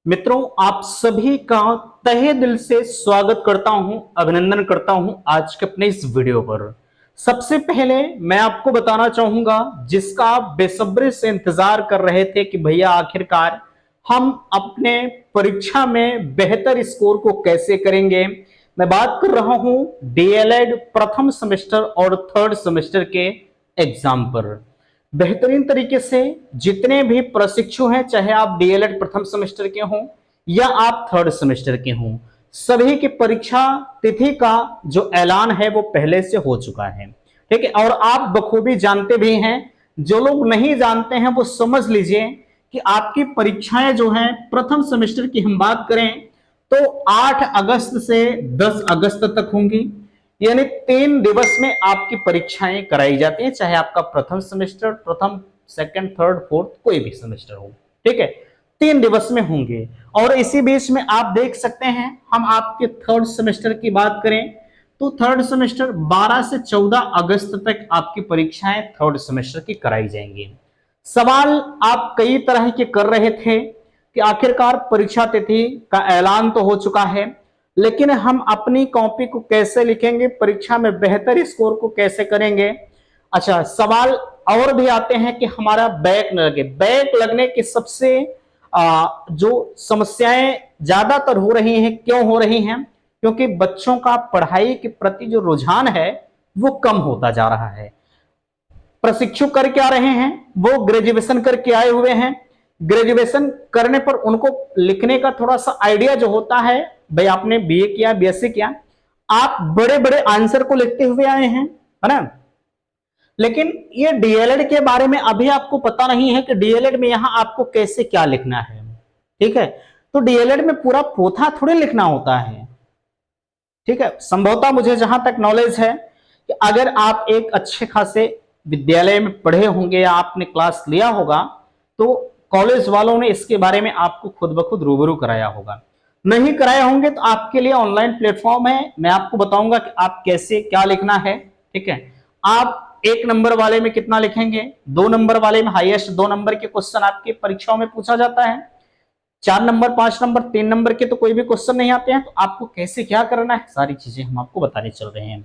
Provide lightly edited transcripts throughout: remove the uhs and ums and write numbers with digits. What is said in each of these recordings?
मित्रों, आप सभी का तहे दिल से स्वागत करता हूं, अभिनंदन करता हूं आज के अपने इस वीडियो पर। सबसे पहले मैं आपको बताना चाहूंगा, जिसका आप बेसब्री से इंतजार कर रहे थे कि भैया आखिरकार हम अपने परीक्षा में बेहतर स्कोर को कैसे करेंगे। मैं बात कर रहा हूं डीएलएड प्रथम सेमेस्टर और थर्ड सेमेस्टर के एग्जाम पर। बेहतरीन तरीके से जितने भी प्रशिक्षु हैं, चाहे आप डीएलएड प्रथम सेमेस्टर के हों या आप थर्ड सेमेस्टर के हों, सभी की परीक्षा तिथि का जो ऐलान है वो पहले से हो चुका है। ठीक है, और आप बखूबी जानते भी हैं। जो लोग नहीं जानते हैं वो समझ लीजिए कि आपकी परीक्षाएं जो हैं प्रथम सेमेस्टर की हम बात करें तो 8 अगस्त से 10 अगस्त तक होंगी। यानी 3 दिवस में आपकी परीक्षाएं कराई जाती हैं, चाहे आपका प्रथम सेमेस्टर, प्रथम, सेकंड, थर्ड, फोर्थ कोई भी सेमेस्टर हो। ठीक है, 3 दिवस में होंगे। और इसी बीच में आप देख सकते हैं, हम आपके थर्ड सेमेस्टर की बात करें तो थर्ड सेमेस्टर 12 से 14 अगस्त तक आपकी परीक्षाएं थर्ड सेमेस्टर की कराई जाएंगी। सवाल आप कई तरह के कर रहे थे कि आखिरकार परीक्षा तिथि का ऐलान तो हो चुका है, लेकिन हम अपनी कॉपी को कैसे लिखेंगे, परीक्षा में बेहतर स्कोर को कैसे करेंगे। अच्छा, सवाल और भी आते हैं कि हमारा बैक न लगे। बैक लगने की सबसे जो समस्याएं ज्यादातर हो रही हैं, क्यों हो रही हैं? क्योंकि बच्चों का पढ़ाई के प्रति जो रुझान है वो कम होता जा रहा है। प्रशिक्षु कर क्या रहे हैं, वो ग्रेजुएशन करके आए हुए हैं। ग्रेजुएशन करने पर उनको लिखने का थोड़ा सा आइडिया जो होता है, भाई आपने बीए किया, बीएससी किया, आप बड़े बड़े आंसर को लिखते हुए आए हैं, है ना। लेकिन ये डीएलएड के बारे में अभी आपको पता नहीं है कि डीएलएड में यहां आपको कैसे क्या लिखना है। ठीक है, तो डीएलएड में पूरा पोथा थोड़े लिखना होता है। ठीक है, संभवतः मुझे जहां तक नॉलेज है कि अगर आप एक अच्छे खासे विद्यालय में पढ़े होंगे या आपने क्लास लिया होगा तो कॉलेज वालों ने इसके बारे में आपको खुद ब खुद रूबरू कराया होगा। नहीं कराए होंगे तो आपके लिए ऑनलाइन प्लेटफॉर्म है, मैं आपको बताऊंगा कि आप कैसे क्या लिखना है। ठीक है, आप 1 नंबर वाले में कितना लिखेंगे, 2 नंबर वाले में हाईएस्ट 2 नंबर के क्वेश्चन आपकी परीक्षाओं में पूछा जाता है। 4 नंबर, 5 नंबर, 3 नंबर के तो कोई भी क्वेश्चन नहीं आते हैं। तो आपको कैसे क्या करना है, सारी चीजें हम आपको बताने चल रहे हैं।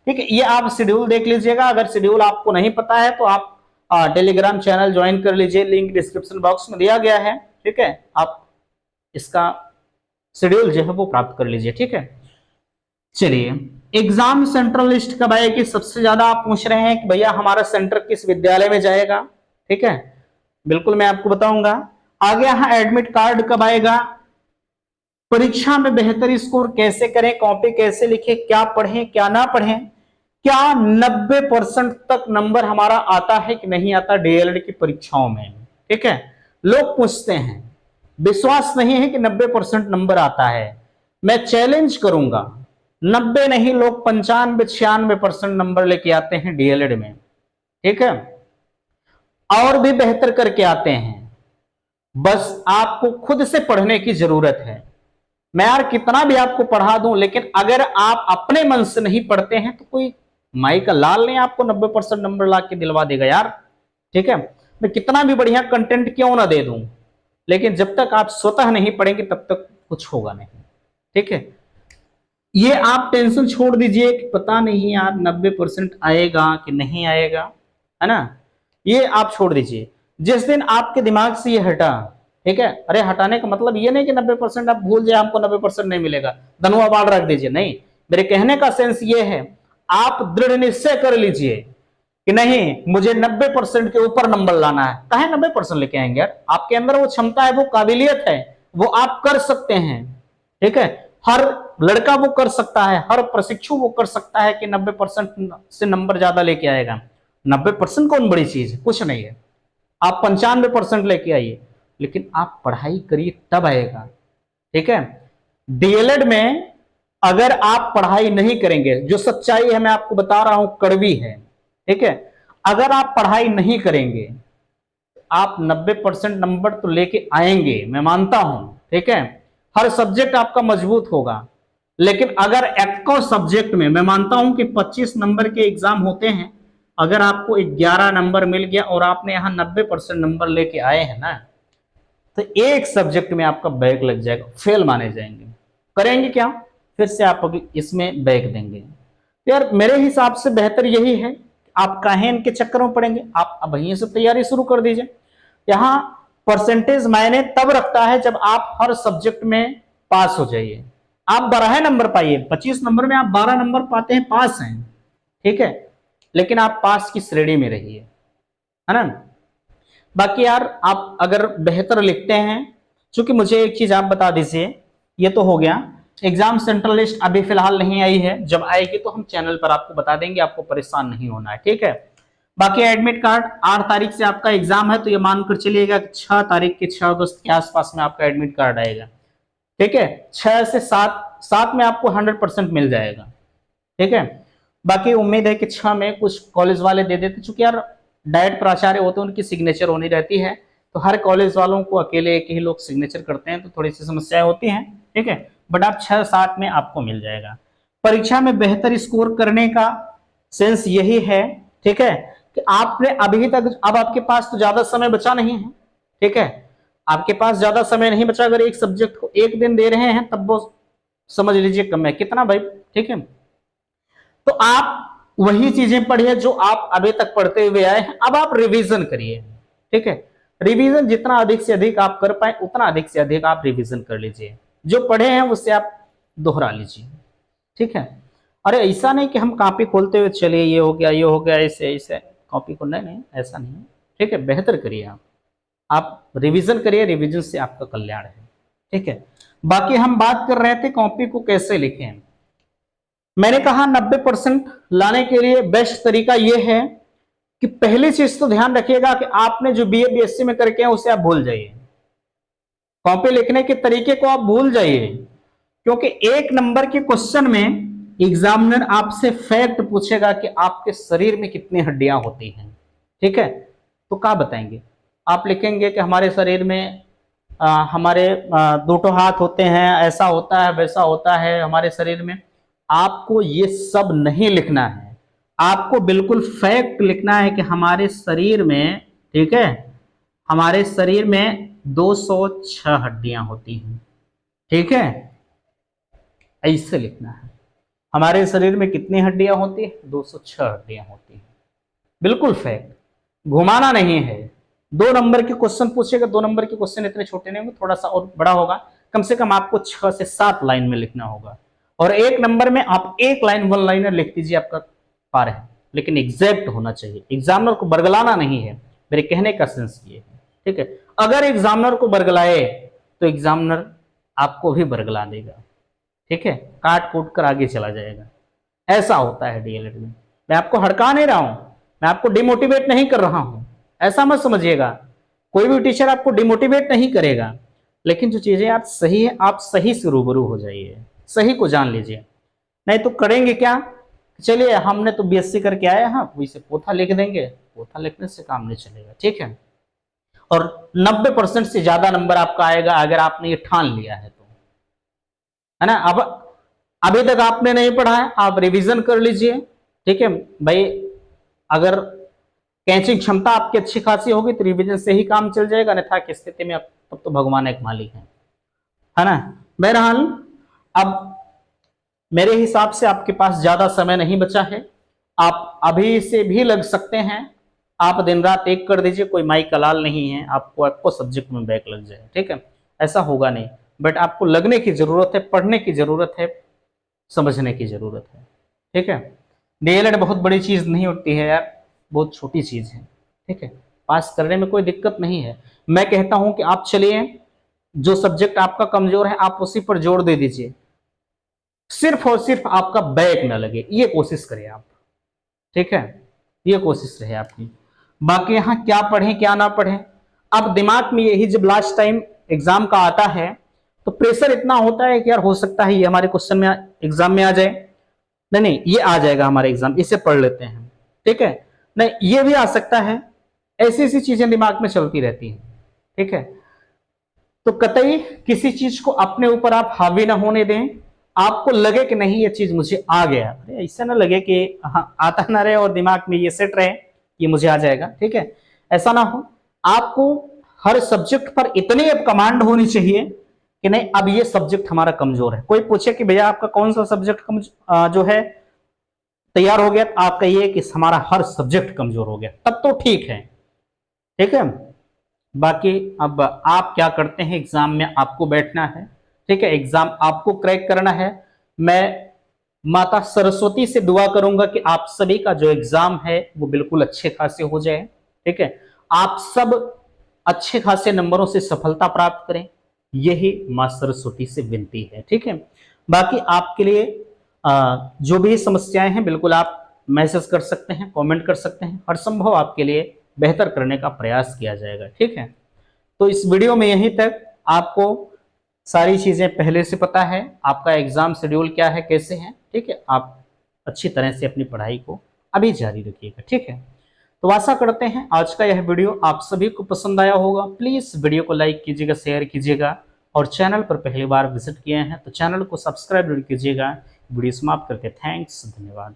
ठीक है, ये आप शेड्यूल देख लीजिएगा। अगर शेड्यूल आपको नहीं पता है तो आप टेलीग्राम चैनल ज्वाइन कर लीजिए, लिंक डिस्क्रिप्शन बॉक्स में दिया गया है। ठीक है, आप इसका शेड्यूल जो है वो प्राप्त कर लीजिए। ठीक है, चलिए, एग्जाम सेंट्रल लिस्ट कब आएगी, सबसे ज्यादा आप पूछ रहे हैं कि भैया हमारा सेंटर किस विद्यालय में जाएगा। ठीक है, बिल्कुल मैं आपको बताऊंगा। आगे यहाँ एडमिट कार्ड कब आएगा, परीक्षा में बेहतर स्कोर कैसे करें, कॉपी कैसे लिखें, क्या पढ़ें क्या ना पढ़ें, क्या 90% तक नंबर हमारा आता है कि नहीं आता डीएलएड की परीक्षाओं में। ठीक है, लोग पूछते हैं, विश्वास नहीं है कि 90% नंबर आता है। मैं चैलेंज करूंगा, 90 नहीं, लोग 95-96% नंबर लेके आते हैं डीएलएड में। ठीक है, और भी बेहतर करके आते हैं। बस आपको खुद से पढ़ने की जरूरत है। मैं यार कितना भी आपको पढ़ा दूं, लेकिन अगर आप अपने मन से नहीं पढ़ते हैं तो कोई माई का लाल नहीं आपको 90% नंबर ला के दिलवा देगा यार। ठीक है, मैं कितना भी बढ़िया कंटेंट क्यों ना दे दूं, लेकिन जब तक आप स्वतः नहीं पढ़ेंगे तब तक कुछ होगा नहीं। ठीक है, ये आप टेंशन छोड़ दीजिए कि पता नहीं यार 90% आएगा कि नहीं आएगा, है ना, ये आप छोड़ दीजिए। जिस दिन आपके दिमाग से ये हटा, ठीक है, अरे हटाने का मतलब ये नहीं कि 90% आप भूल जाए, हमको 90% नहीं मिलेगा, धनुआ बाढ़ रख दीजिए, नहीं। मेरे कहने का सेंस ये है, आप दृढ़ निश्चय कर लीजिए कि नहीं, मुझे 90% के ऊपर नंबर लाना है। कहे 90% लेके आएंगे यार, आपके अंदर वो क्षमता है, वो काबिलियत है, वो आप कर सकते हैं। ठीक है, हर लड़का वो कर सकता है, हर प्रशिक्षु वो कर सकता है कि 90% से नंबर ज्यादा लेके आएगा। 90% कौन बड़ी चीज है, कुछ नहीं है। आप 95% लेके आइए, लेकिन आप पढ़ाई करिए तब आएगा। ठीक है, डीएलएड में अगर आप पढ़ाई नहीं करेंगे, जो सच्चाई है मैं आपको बता रहा हूं, कड़वी है। ठीक है, अगर आप पढ़ाई नहीं करेंगे आप 90% नंबर तो लेके आएंगे, मैं मानता हूं। ठीक है, हर सब्जेक्ट आपका मजबूत होगा, लेकिन अगर एक सब्जेक्ट में मैं मानता हूं कि 25 नंबर के एग्जाम होते हैं, अगर आपको 11 नंबर मिल गया और आपने यहां 90% नंबर लेके आए हैं ना, तो एक सब्जेक्ट में आपका बैक लग जाएगा, फेल माने जाएंगे। करेंगे क्या, फिर से आप अभी इसमें बैक देंगे। तो यार मेरे हिसाब से बेहतर यही है, आप काहे इनके चक्कर में पड़ेंगे, आप अब वहीं से तैयारी शुरू कर दीजिए। यहाँ परसेंटेज मायने तब रखता है जब आप हर सब्जेक्ट में पास हो जाइए। आप 12 नंबर पाइए, 25 नंबर में आप 12 नंबर पाते हैं, पास हैं, ठीक है, लेकिन आप पास की श्रेणी में रहिए, है ना। बाकी यार आप अगर बेहतर लिखते हैं, चूंकि मुझे एक चीज आप बता दीजिए, ये तो हो गया एग्जाम सेंट्रल लिस्ट अभी फिलहाल नहीं आई है, जब आएगी तो हम चैनल पर आपको बता देंगे, आपको परेशान नहीं होना है, ठीक है। बाकी एडमिट कार्ड 8 तारीख से आपका एग्जाम है, तो ये मानकर चलिएगा 6 तारीख के 6 अगस्त के आसपास में आपका एडमिट कार्ड आएगा, ठीक है। 6 से 7 में आपको 100% मिल जाएगा, ठीक है। बाकी उम्मीद है कि 6 में कुछ कॉलेज वाले दे देते, चूंकि यार डायरेक्ट प्राचार्य होते हैं, उनकी सिग्नेचर होनी रहती है, तो हर कॉलेज वालों को अकेले एक ही लोग सिग्नेचर करते हैं, तो थोड़ी सी समस्याएं होती हैं, ठीक है। बट आप 6-7 में आपको मिल जाएगा। परीक्षा में बेहतर स्कोर करने का सेंस यही है, ठीक है, कि आपने अभी तक, अब आपके पास तो ज्यादा समय बचा नहीं है, ठीक है, आपके पास ज्यादा समय नहीं बचा। अगर एक सब्जेक्ट को एक दिन दे रहे हैं तब वो समझ लीजिए कम है, कितना भाई, ठीक है। तो आप वही चीजें पढ़िए जो आप अभी तक पढ़ते हुए आए हैं, अब आप रिवीजन करिए, ठीक है। रिवीजन जितना अधिक से अधिक आप कर पाए उतना अधिक से अधिक आप रिवीजन कर लीजिए, जो पढ़े हैं उससे आप दोहरा लीजिए, ठीक है। अरे ऐसा नहीं कि हम कॉपी खोलते हुए चलिए ये हो गया ये हो गया, ऐसे ऐसे कॉपी को, नहीं ऐसा नहीं है, ठीक है। बेहतर करिए आप रिवीजन करिए, रिवीजन से आपका कल्याण है, ठीक है। बाकी हम बात कर रहे थे कॉपी को कैसे लिखें। मैंने कहा 90% लाने के लिए बेस्ट तरीका यह है कि पहली चीज तो ध्यान रखिएगा कि आपने जो बीए बीएससी में करके हैं उसे आप भूल जाइए, कॉपी लिखने के तरीके को आप भूल जाइए, क्योंकि 1 नंबर के क्वेश्चन में एग्जामिनर आपसे फैक्ट पूछेगा कि आपके शरीर में कितनी हड्डियां होती हैं, ठीक है। तो क्या बताएंगे, आप लिखेंगे कि हमारे शरीर में हमारे 2 हाथ होते हैं, ऐसा होता है वैसा होता है हमारे शरीर में। आपको ये सब नहीं लिखना है, आपको बिल्कुल फैक्ट लिखना है कि हमारे शरीर में, ठीक है, हमारे शरीर में 206 हड्डियां होती हैं, ठीक है, ऐसे लिखना है। हमारे शरीर में कितनी हड्डियां होती है, 206 हड्डियां होती हैं, बिल्कुल फैक्ट, घुमाना नहीं है। 2 नंबर के क्वेश्चन पूछेगा, 2 नंबर के क्वेश्चन इतने छोटे नहीं होंगे, थोड़ा सा और बड़ा होगा, कम से कम आपको 6 से 7 लाइन में लिखना होगा, और 1 नंबर में आप 1 लाइन 1 लाइनर लिख दीजिए, आपका पार है। लेकिन एग्जैक्ट होना चाहिए, एग्जामिनर को बरगलाना नहीं है, मेरे कहने का सेंस ये है, ठीक है। अगर एग्जामिनर को बरगलाए तो एग्जामिनर आपको भी बरगला देगा, ठीक है, काट कूट कर आगे चला जाएगा। ऐसा होता है डीएलएड में। मैं आपको हड़का नहीं रहा हूं, मैं आपको डिमोटिवेट नहीं कर रहा हूं, ऐसा मत समझिएगा। कोई भी टीचर आपको डिमोटिवेट नहीं करेगा, लेकिन जो चीजें आप सही है, आप सही से रूबरू हो जाइए, सही को जान लीजिए। नहीं तो करेंगे क्या, चलिए हमने तो बीएससी करके आए हैं, वैसे पोथा लिख देंगे, पोथा लिखने से काम नहीं चलेगा, ठीक है। और 90% से ज्यादा नंबर आपका आएगा अगर आपने ये ठान लिया है तो, है ना। अब अभी तक आपने नहीं पढ़ा है, आप रिवीजन कर लीजिए, ठीक है भाई। अगर कैचिंग क्षमता आपकी अच्छी खासी होगी तो रिवीजन से ही काम चल जाएगा, अन्यथा की स्थिति में तब तो भगवान एक मालिक है ना। बहरहाल अब मेरे हिसाब से आपके पास ज्यादा समय नहीं बचा है, आप अभी से भी लग सकते हैं। आप दिन रात एक कर दीजिए, कोई माई कलाल नहीं है आपको सब्जेक्ट में बैक लग जाए, ठीक है, ऐसा होगा नहीं। बट आपको लगने की जरूरत है, पढ़ने की जरूरत है, समझने की जरूरत है, ठीक है। डीएलएड बहुत बड़ी चीज नहीं होती है यार, बहुत छोटी चीज है, ठीक है, पास करने में कोई दिक्कत नहीं है। मैं कहता हूं कि आप चलिए, जो सब्जेक्ट आपका कमजोर है आप उसी पर जोर दे दीजिए, सिर्फ और सिर्फ आपका बैक ना लगे, ये कोशिश करें आप, ठीक है, ये कोशिश रहे आपकी। बाकी यहाँ क्या पढ़ें क्या ना पढ़ें, अब दिमाग में यही जब लास्ट टाइम एग्जाम का आता है तो प्रेशर इतना होता है कि यार हो सकता है ये हमारे क्वेश्चन में एग्जाम में आ जाए, नहीं ये आ जाएगा हमारे एग्जाम, इसे पढ़ लेते हैं, ठीक है, नहीं ये भी आ सकता है, ऐसी ऐसी चीजें दिमाग में चलती रहती हैं, ठीक है। तो कतई किसी चीज को अपने ऊपर आप हावी ना होने दें, आपको लगे कि नहीं ये चीज मुझे आ गया, ऐसा ना लगे कि हाँ आता ना रहे और दिमाग में ये सेट रहे कि मुझे आ जाएगा, ठीक है, ऐसा ना हो। आपको हर सब्जेक्ट पर इतनी अब कमांड होनी चाहिए कि नहीं अब ये सब्जेक्ट हमारा कमजोर है। कोई पूछे कि भैया आपका कौन सा सब्जेक्ट जो है तैयार हो गया, तो आप कहिए कि हमारा हर सब्जेक्ट कमजोर हो गया, तब तो ठीक है। ठीक है, बाकी अब आप क्या करते हैं, एग्जाम में आपको बैठना है। ठीक है, एग्जाम आपको क्रैक करना है। मैं माता सरस्वती से दुआ करूंगा कि आप सभी का जो एग्जाम है वो बिल्कुल अच्छे खासे हो जाए। ठीक है, आप सब अच्छे खासे नंबरों से सफलता प्राप्त करें, यही मां सरस्वती से विनती है। ठीक है, बाकी आपके लिए जो भी समस्याएं हैं बिल्कुल आप मैसेज कर सकते हैं, कमेंट कर सकते हैं, हर संभव आपके लिए बेहतर करने का प्रयास किया जाएगा। ठीक है, तो इस वीडियो में यहीं तक। आपको सारी चीजें पहले से पता है, आपका एग्जाम शेड्यूल क्या है, कैसे है। ठीक है, आप अच्छी तरह से अपनी पढ़ाई को अभी जारी रखिएगा। ठीक है, तो आशा करते हैं आज का यह वीडियो आप सभी को पसंद आया होगा। प्लीज वीडियो को लाइक कीजिएगा, शेयर कीजिएगा, और चैनल पर पहली बार विजिट किए हैं तो चैनल को सब्सक्राइब जरूर कीजिएगा। वीडियो समाप्त करके थैंक्स, धन्यवाद।